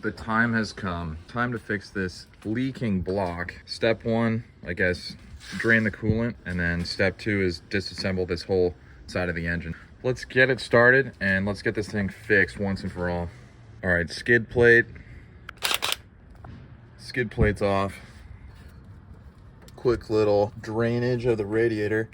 the time has come. Time to fix this leaking block. Step one, I guess, drain the coolant, and then step two is disassemble this whole side of the engine. Let's get it started and let's get this thing fixed once and for all. All right, skid plate's off. Quick little drainage of the radiator.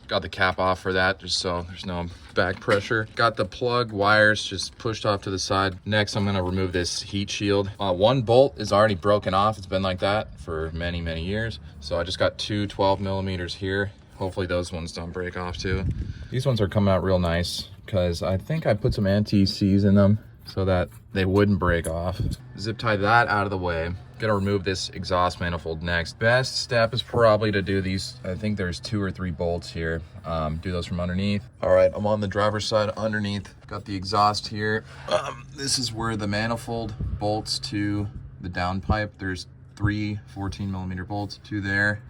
Got the cap off for that, just so there's no back pressure. Got the plug wires just pushed off to the side. Next, I'm gonna remove this heat shield. One bolt is already broken off. It's been like that for many, many years. So I just got two 12 millimeters here. Hopefully those ones don't break off too. These ones are coming out real nice because I think I put some anti-seize in them so that they wouldn't break off. Zip tie that out of the way. Gonna remove this exhaust manifold next. Best step is probably to do these. I think there's 2 or 3 bolts here. Do those from underneath. All right, I'm on the driver's side underneath. Got the exhaust here. This is where the manifold bolts to the downpipe. There's 3 14 millimeter bolts, 2 there,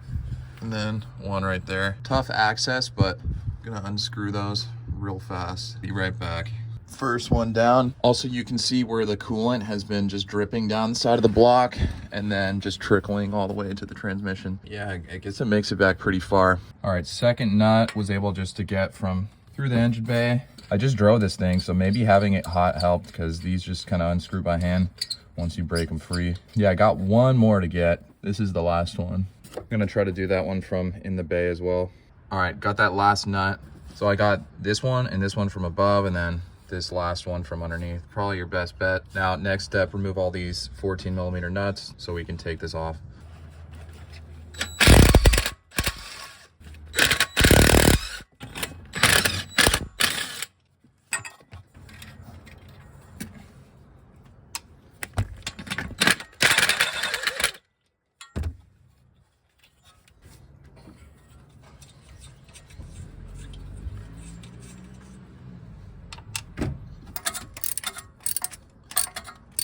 and then 1 right there. Tough access, but I'm gonna unscrew those real fast. Be right back. First one down. Also, you can see where the coolant has been just dripping down the side of the block and then just trickling all the way to the transmission. Yeah, I guess it makes it back pretty far. All right, second nut was able just to get from through the engine bay. I just drove this thing, so maybe having it hot helped because these just kind of unscrew by hand once you break them free. Yeah, I got one more to get. This is the last one. I'm gonna try to do that one from in the bay as well. All right, got that last nut. So I got this one and this one from above, and then this last one from underneath. Probably your best bet. Now, next step, remove all these 14 millimeter nuts so we can take this off.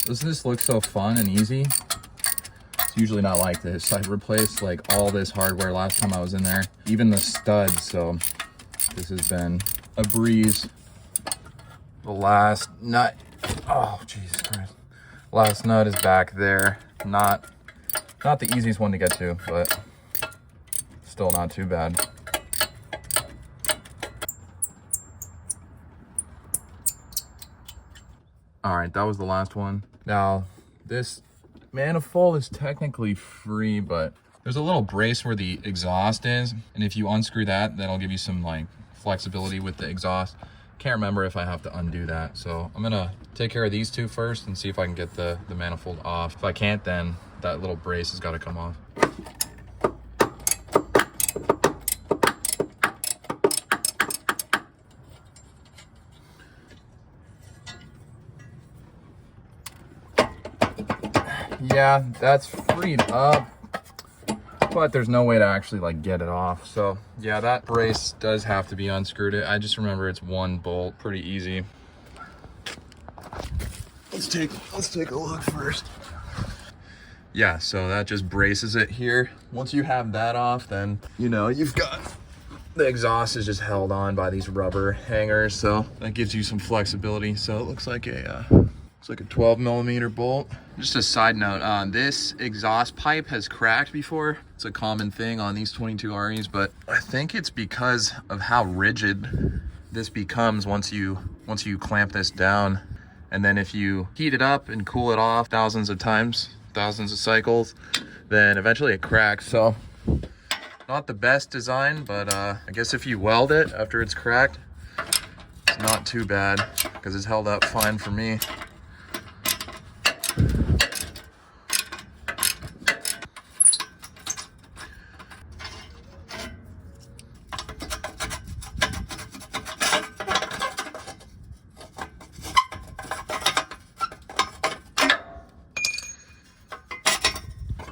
Doesn't this look so fun and easy? It's usually not like this. I replaced like all this hardware last time I was in there, even the studs, so this has been a breeze. The last nut, oh Jesus Christ. Last nut is back there. Not the easiest one to get to, but still not too bad. All right, that was the last one. Now, this manifold is technically free, but there's a little brace where the exhaust is. And if you unscrew that, that'll give you some like flexibility with the exhaust. Can't remember if I have to undo that. So I'm gonna take care of these two first and see if I can get the manifold off. If I can't, then that little brace has gotta come off. Yeah, that's freed up, but there's no way to actually like get it off. So yeah, that brace does have to be unscrewed. I just remember it's 1 bolt, pretty easy. Let's take a look first. Yeah, so that just braces it here. Once you have that off, then you know you've got the exhaust is just held on by these rubber hangers, so that gives you some flexibility. So it looks like a 12 millimeter bolt. Just a side note, this exhaust pipe has cracked before. It's a common thing on these 22 REs, but I think it's because of how rigid this becomes once you clamp this down. And then if you heat it up and cool it off thousands of times, thousands of cycles, then eventually it cracks. So not the best design, but I guess if you weld it after it's cracked, it's not too bad because it's held up fine for me.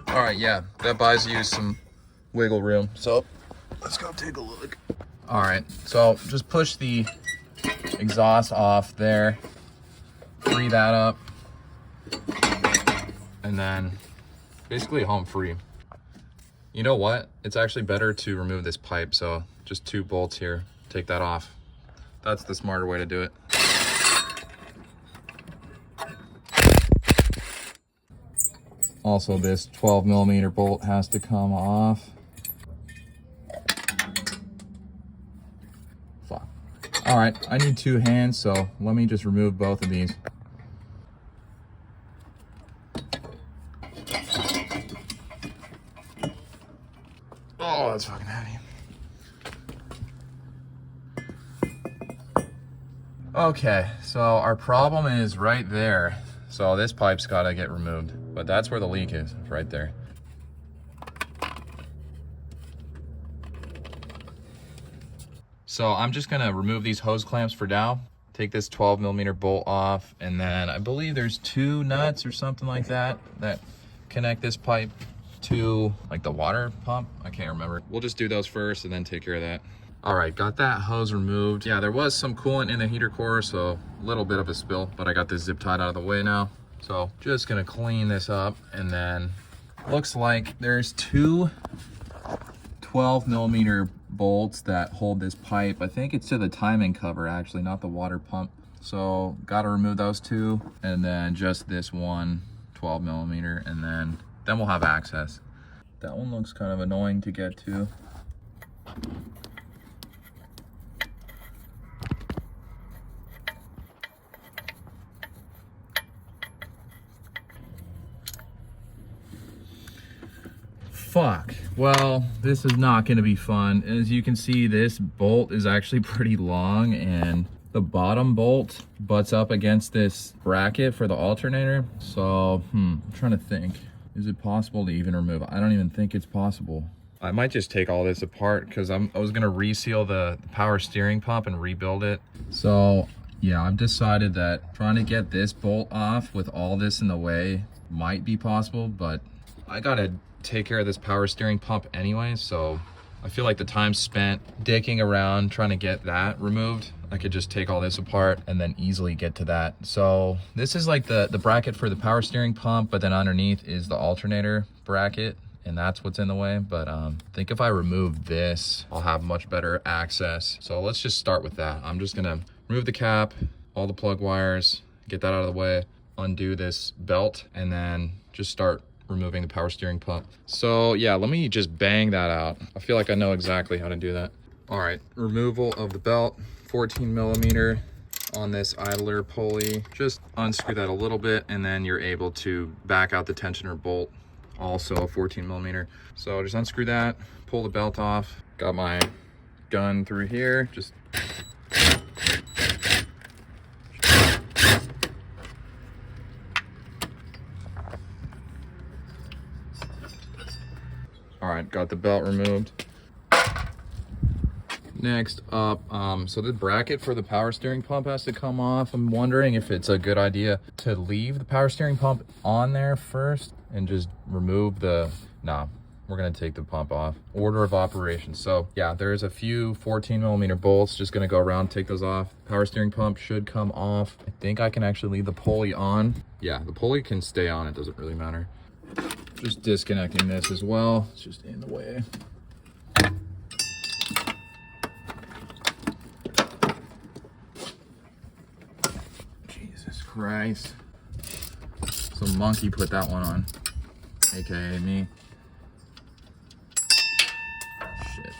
All right, yeah, that buys you some wiggle room. So let's go take a look. All right, so just push the exhaust off there, free that up, and then basically home free. You know what? It's actually better to remove this pipe. So just 2 bolts here. Take that off. That's the smarter way to do it. Also, this 12mm bolt has to come off. Fuck. All right, I need 2 hands, so let me just remove both of these. Oh, that's fucking heavy. Okay, so our problem is right there. So this pipe's gotta get removed, but that's where the leak is, right there. So I'm just gonna remove these hose clamps for now, take this 12mm bolt off, and then I believe there's 2 nuts or something like that that connect this pipe to like the water pump. I can't remember. We'll just do those first and then take care of that. All right, got that hose removed. Yeah, there was some coolant in the heater core, so a little bit of a spill, but I got this zip tied out of the way now. So just gonna clean this up, and then looks like there's 2 12mm bolts that hold this pipe. I think it's to the timing cover actually, not the water pump. So gotta remove those 2, and then just this one 12mm, and then we'll have access. That one looks kind of annoying to get to. Fuck. Well, this is not going to be fun. As you can see, this bolt is actually pretty long, and the bottom bolt butts up against this bracket for the alternator. So, I'm trying to think. Is it possible to even remove it? I don't even think it's possible. I might just take all this apart because I was going to reseal the power steering pump and rebuild it. So, yeah, I've decided that trying to get this bolt off with all this in the way might be possible, but I got to take care of this power steering pump anyway, so I feel like the time spent dicking around trying to get that removed, I could just take all this apart and then easily get to that. So this is like the bracket for the power steering pump, but then underneath is the alternator bracket, and that's what's in the way. But I think if I remove this, I'll have much better access. So let's just start with that. I'm just gonna remove the cap, all the plug wires, get that out of the way, undo this belt, and then just start removing the power steering pump. So yeah, let me just bang that out. I feel like I know exactly how to do that. All right, removal of the belt, 14mm on this idler pulley. Just unscrew that a little bit, and then you're able to back out the tensioner bolt, also 14mm. So just unscrew that, pull the belt off. Got my gun through here, just all right, got the belt removed. Next up, so the bracket for the power steering pump has to come off. I'm wondering if it's a good idea to leave the power steering pump on there first and just remove the, nah, we're gonna take the pump off. Order of operations. So yeah, there's a few 14mm bolts, just gonna go around, take those off. Power steering pump should come off. I think I can actually leave the pulley on. Yeah, the pulley can stay on, it doesn't really matter. Just disconnecting this as well, it's just in the way. Jesus Christ. Some monkey put that one on, AKA me. Shit.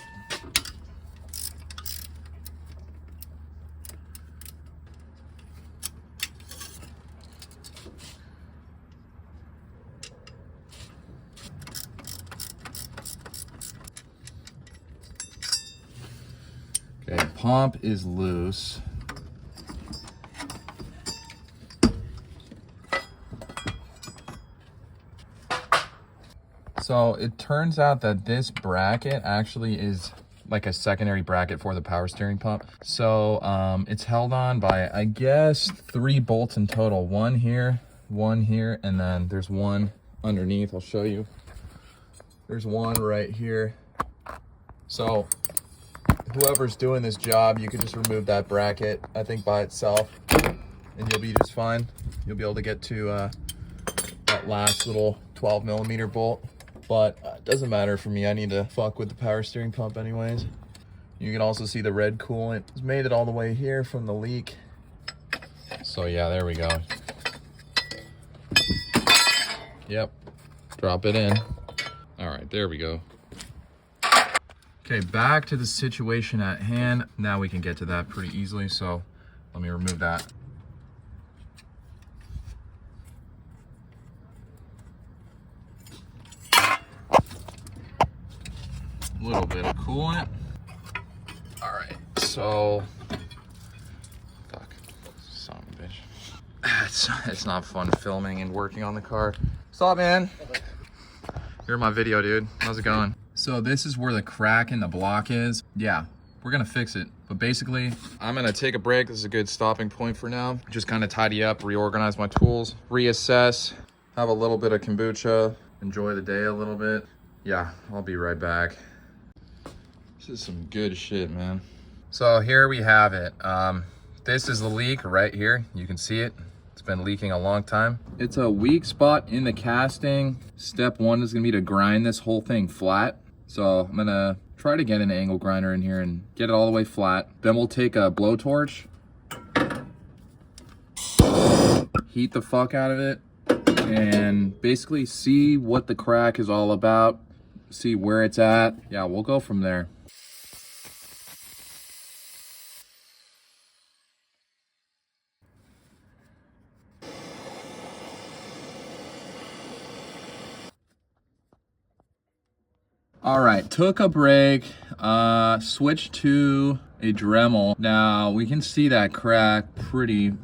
Okay, pump is loose. So it turns out that this bracket actually is like a secondary bracket for the power steering pump. So it's held on by, I guess, 3 bolts in total. One here, and then there's one underneath. I'll show you. There's one right here. So whoever's doing this job, you could just remove that bracket, I think, by itself, and you'll be just fine. You'll be able to get to that last little 12mm bolt. But it doesn't matter for me. I need to fuck with the power steering pump anyways. You can also see the red coolant has made it all the way here from the leak. So yeah, there we go. Yep, drop it in. All right, there we go. Okay, back to the situation at hand. Now we can get to that pretty easily, so let me remove that. A little bit of coolant. All right, so, fuck, son of a bitch. It's not fun filming and working on the car. What's up, man? You're in my video, dude. How's it going? So this is where the crack in the block is. Yeah, we're gonna fix it. But basically, I'm gonna take a break. This is a good stopping point for now. Just kind of tidy up, reorganize my tools, reassess, have a little bit of kombucha, enjoy the day a little bit. Yeah, I'll be right back. This is some good shit, man. So here we have it. This is the leak right here. You can see it. It's been leaking a long time. It's a weak spot in the casting. Step one is gonna be to grind this whole thing flat. So I'm gonna try to get an angle grinder in here and get it all the way flat. Then we'll take a blowtorch, heat the fuck out of it, and basically see what the crack is all about, see where it's at. Yeah, we'll go from there. All right, took a break, switched to a Dremel. Now we can see that crack pretty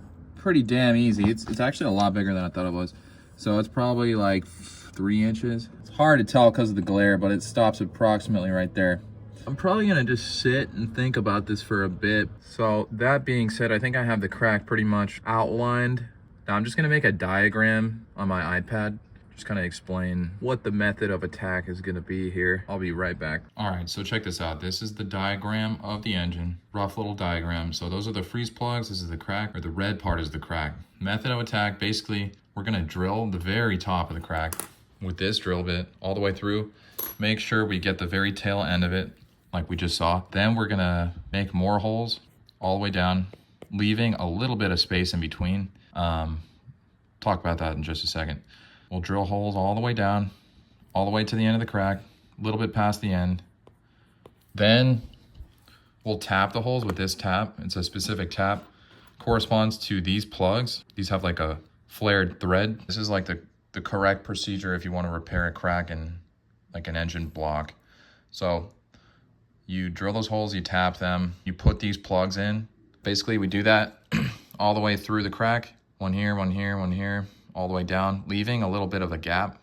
damn easy. It's actually a lot bigger than I thought it was. So it's probably like 3 inches. It's hard to tell because of the glare, but it stops approximately right there. I'm probably gonna just sit and think about this for a bit. So that being said, I think I have the crack pretty much outlined. Now I'm just gonna make a diagram on my iPad. Just kind of explain what the method of attack is going to be here. I'll be right back. All right, so check this out. This is the diagram of the engine. Rough little diagram. So those are the freeze plugs. This is the crack, or the red part is the crack. Method of attack, basically, we're going to drill the very top of the crack with this drill bit all the way through. Make sure we get the very tail end of it, like we just saw. Then we're going to make more holes all the way down, leaving a little bit of space in between. Talk about that in just a second. We'll drill holes all the way down, all the way to the end of the crack, a little bit past the end. Then we'll tap the holes with this tap. It's a specific tap, corresponds to these plugs. These have like a flared thread. This is like the correct procedure if you want to repair a crack in like an engine block. So you drill those holes, you tap them, you put these plugs in. Basically we do that all the way through the crack. One here, one here, one here, all the way down, leaving a little bit of a gap.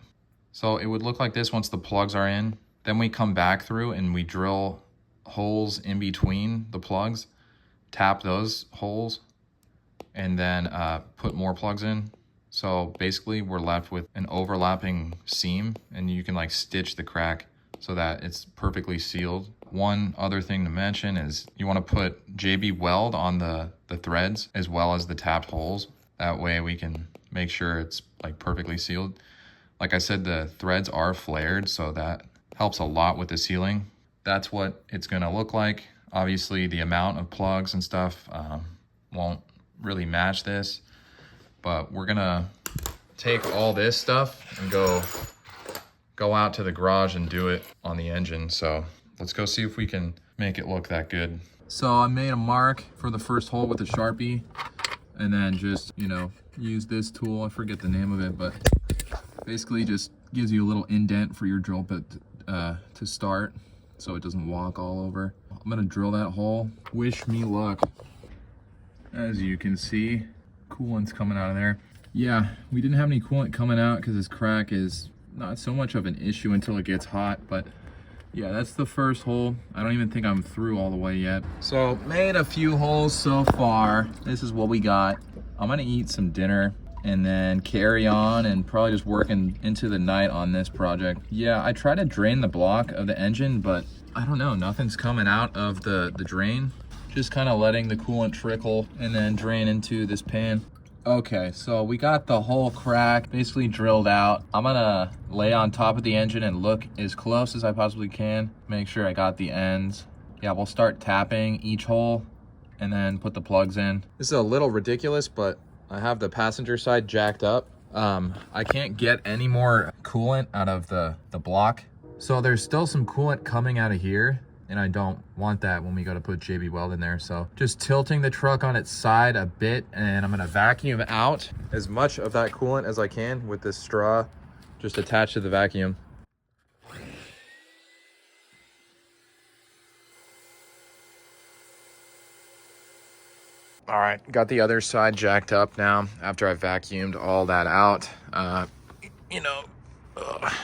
So it would look like this once the plugs are in. Then we come back through and we drill holes in between the plugs, tap those holes, and then put more plugs in. So basically we're left with an overlapping seam, and you can like stitch the crack so that it's perfectly sealed. One other thing to mention is you want to put JB weld on the threads as well as the tapped holes. That way we can make sure it's like perfectly sealed. Like I said, the threads are flared, so that helps a lot with the sealing. That's what it's gonna look like. Obviously the amount of plugs and stuff won't really match this, but we're gonna take all this stuff and go out to the garage and do it on the engine. So let's go see if we can make it look that good. So I made a mark for the first hole with a Sharpie, and then just, you know, use this tool. I forget the name of it, but basically just gives you a little indent for your drill bit to start so it doesn't walk all over. I'm gonna drill that hole. Wish me luck. As you can see, coolant's coming out of there. Yeah, we didn't have any coolant coming out because this crack is not so much of an issue until it gets hot, but yeah, that's the first hole. I don't even think I'm through all the way yet. So made a few holes so far. This is what we got. I'm gonna eat some dinner and then carry on and probably just working into the night on this project. Yeah, I tried to drain the block of the engine, but I don't know, nothing's coming out of the drain. Just kind of letting the coolant trickle and then drain into this pan. Okay, so we got the whole crack basically drilled out. I'm gonna lay on top of the engine and look as close as I possibly can. Make sure I got the ends. yeah, we'll start tapping each hole and then put the plugs in. This is a little ridiculous, but I have the passenger side jacked up. I can't get any more coolant out of the block. So there's still some coolant coming out of here, and I don't want that when we go to put JB Weld in there. So just tilting the truck on its side a bit, and I'm gonna vacuum out as much of that coolant as I can with this straw just attached to the vacuum. All right, got the other side jacked up now after I vacuumed all that out.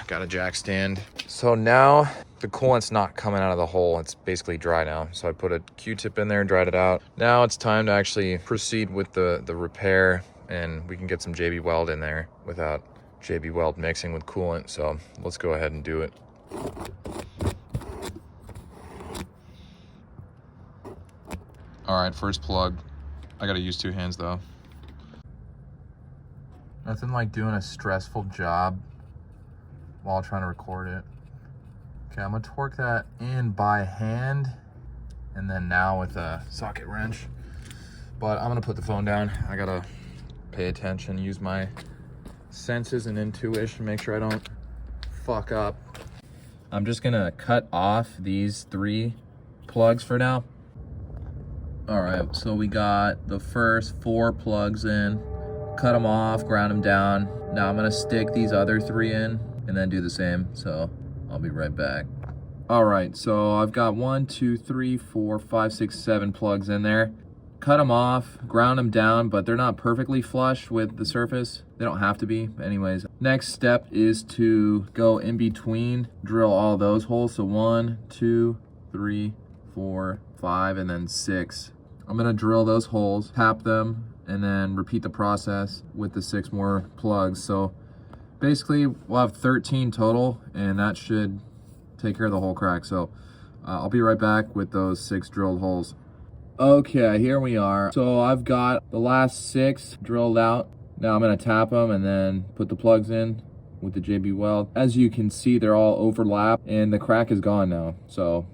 Got a jack stand. So now the coolant's not coming out of the hole. It's basically dry now. So I put a Q-tip in there and dried it out. Now it's time to actually proceed with the repair, and we can get some JB Weld in there without JB Weld mixing with coolant. So let's go ahead and do it. All right, first plug. I gotta use two hands though. Nothing like doing a stressful job while trying to record it. Okay, I'm gonna torque that in by hand, and then now with a socket wrench. But I'm gonna put the phone down. I gotta pay attention, use my senses and intuition, make sure I don't fuck up. I'm just gonna cut off these 3 plugs for now. All right, so we got the first 4 plugs in, cut them off, ground them down. Now I'm gonna stick these other 3 in and then do the same. So I'll be right back. All right, so I've got 1, 2, 3, 4, 5, 6, 7 plugs in there. Cut them off, ground them down, but they're not perfectly flush with the surface. They don't have to be, anyways. Next step is to go in between, drill all those holes. So 1, 2, 3, 4, 5, and then 6. I'm gonna drill those holes, tap them, and then repeat the process with the 6 more plugs. So basically we'll have 13 total, and that should take care of the whole crack. So I'll be right back with those 6 drilled holes. Okay, here we are. So I've got the last 6 drilled out. Now I'm gonna tap them and then put the plugs in with the JB Weld. As you can see, they're all overlapped and the crack is gone now. So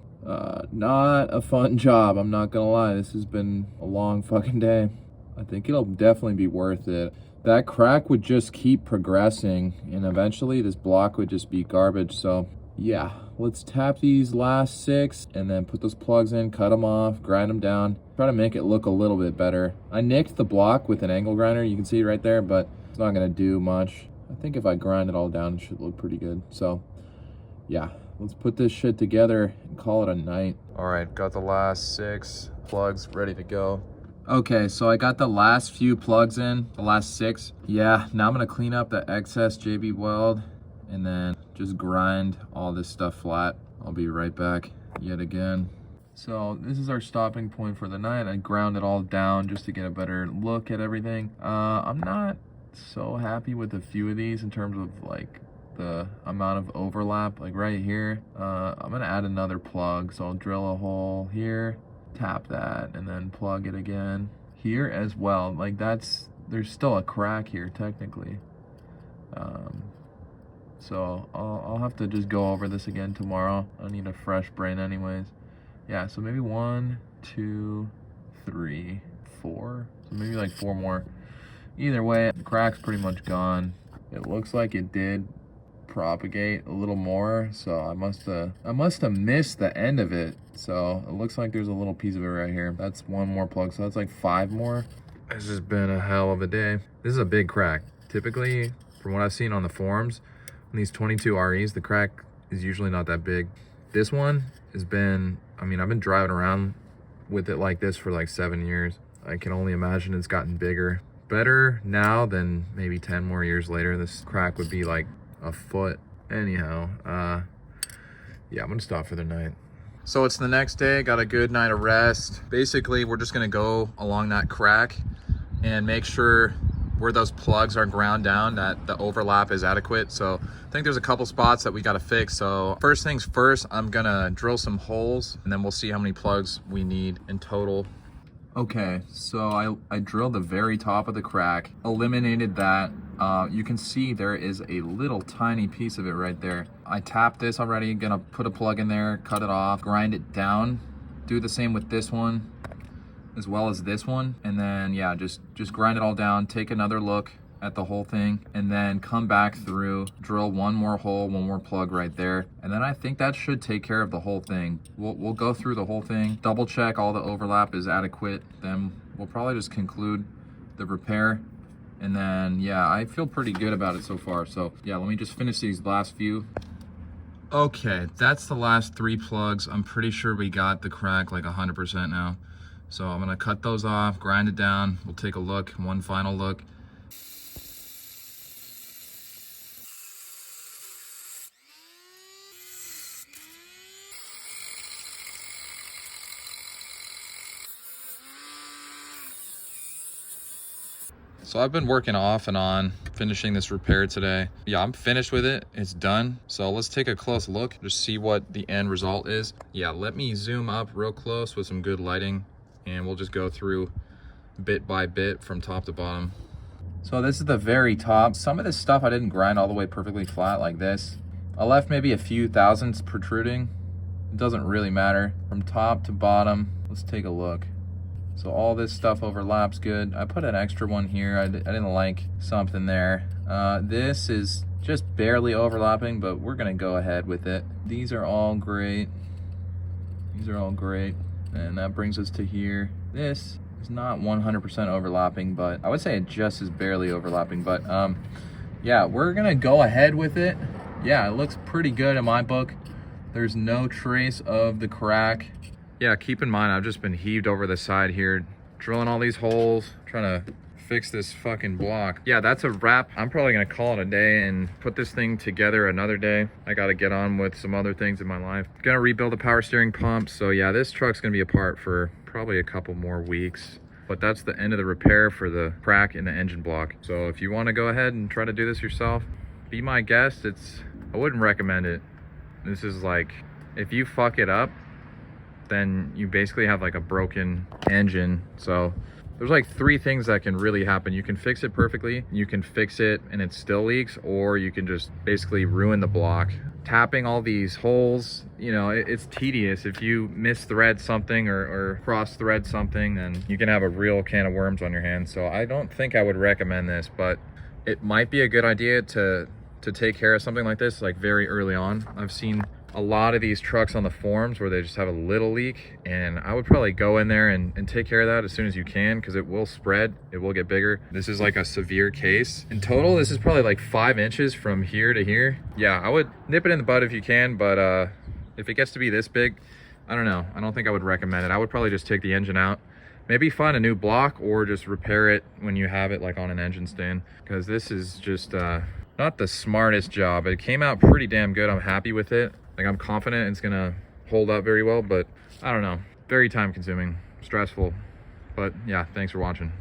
not a fun job, I'm not gonna lie. This has been a long fucking day. I think it'll definitely be worth it. That crack would just keep progressing, and eventually this block would just be garbage. So yeah, let's tap these last 6 and then put those plugs in, cut them off, grind them down, try to make it look a little bit better. I nicked the block with an angle grinder, you can see right there, but it's not gonna do much. I think if I grind it all down, it should look pretty good. So yeah, let's put this shit together and call it a night. All right, got the last 6 plugs ready to go. Okay, so I got the last few plugs in, the last 6. Yeah, now I'm gonna clean up the excess JB Weld and then just grind all this stuff flat. I'll be right back yet again. So this is our stopping point for the night. I ground it all down just to get a better look at everything. I'm not so happy with a few of these in terms of like the amount of overlap. Like right here, I'm gonna add another plug. So I'll drill a hole here, tap that, and then plug it again here as well. Like there's still a crack here technically. So I'll have to just go over this again tomorrow. I need a fresh brain anyways. Yeah, so maybe 1, 2, 3, 4. So maybe like 4 more. Either way, the crack's pretty much gone. It looks like it did propagate a little more, so I must have missed the end of it. So it looks like there's a little piece of it right here. That's 1 more plug, so that's like 5 more. This has been a hell of a day. This is a big crack. Typically, from what I've seen on the forums, on these 22 REs, the crack is usually not that big. This one has been, I mean, I've been driving around with it like this for like 7 years. I can only imagine it's gotten bigger. Better now than maybe 10 more years later. This crack would be like a foot. Anyhow, yeah, I'm gonna stop for the night. So it's the next day, got a good night of rest. Basically, we're just gonna go along that crack and make sure where those plugs are ground down that the overlap is adequate. So I think there's a couple spots that we got to fix. So first things first, I'm gonna drill some holes and then we'll see how many plugs we need in total. Okay, so I drilled the very top of the crack, eliminated that. You can see there is a little tiny piece of it right there. I tapped this already, gonna put a plug in there, cut it off, grind it down do the same with this one as well as this one. And then yeah, just grind it all down, take another look at the whole thing, and then come back through, drill one more hole, one more plug right there. And then I think that should take care of the whole thing. We'll go through the whole thing, double check all the overlap is adequate. Then we'll probably just conclude the repair. And then yeah, I feel pretty good about it so far. So yeah, let me just finish these last few. Okay, that's the last 3 plugs. I'm pretty sure we got the crack like 100% now. So I'm gonna cut those off, grind it down. We'll take a look, one final look. So I've been working off and on, finishing this repair today. Yeah, I'm finished with it, it's done. So let's take a close look, just see what the end result is. Yeah, let me zoom up real close with some good lighting, and we'll just go through bit by bit from top to bottom. So this is the very top. Some of this stuff I didn't grind all the way perfectly flat like this. I left maybe a few thousandths protruding. It doesn't really matter. From top to bottom, let's take a look. So all this stuff overlaps good. I put an extra one here. I didn't like something there. This is just barely overlapping, but we're gonna go ahead with it. These are all great. These are all great. And that brings us to here. This is not 100% overlapping, but I would say it just is barely overlapping. But yeah, we're gonna go ahead with it. Yeah, it looks pretty good in my book. There's no trace of the crack. Yeah, keep in mind, I've just been heaved over the side here, drilling all these holes, trying to fix this fucking block. Yeah, that's a wrap. I'm probably gonna call it a day and put this thing together another day. I gotta get on with some other things in my life. Gonna rebuild the power steering pump. So yeah, this truck's gonna be apart for probably a couple more weeks. But that's the end of the repair for the crack in the engine block. So if you wanna go ahead and try to do this yourself, be my guest. I wouldn't recommend it. This is like, if you fuck it up, then you basically have like a broken engine. So there's like 3 things that can really happen. You can fix it perfectly, you can fix it and it still leaks, or you can just basically ruin the block. Tapping all these holes, you know, it's tedious. If you misthread something or cross thread something, then you can have a real can of worms on your hands. So I don't think I would recommend this, but it might be a good idea to take care of something like this like very early on. I've seen a lot of these trucks on the forums where they just have a little leak, and I would probably go in there and take care of that as soon as you can, because it will spread, it will get bigger. This is like a severe case. In total, this is probably like 5 inches from here to here. Yeah, I would nip it in the bud if you can, but if it gets to be this big, I don't know. I don't think I would recommend it. I would probably just take the engine out, maybe find a new block, or just repair it when you have it like on an engine stand, because this is just not the smartest job. It came out pretty damn good. I'm happy with it. Like, I'm confident it's gonna hold up very well, but I don't know. Very time consuming, stressful. But yeah, thanks for watching.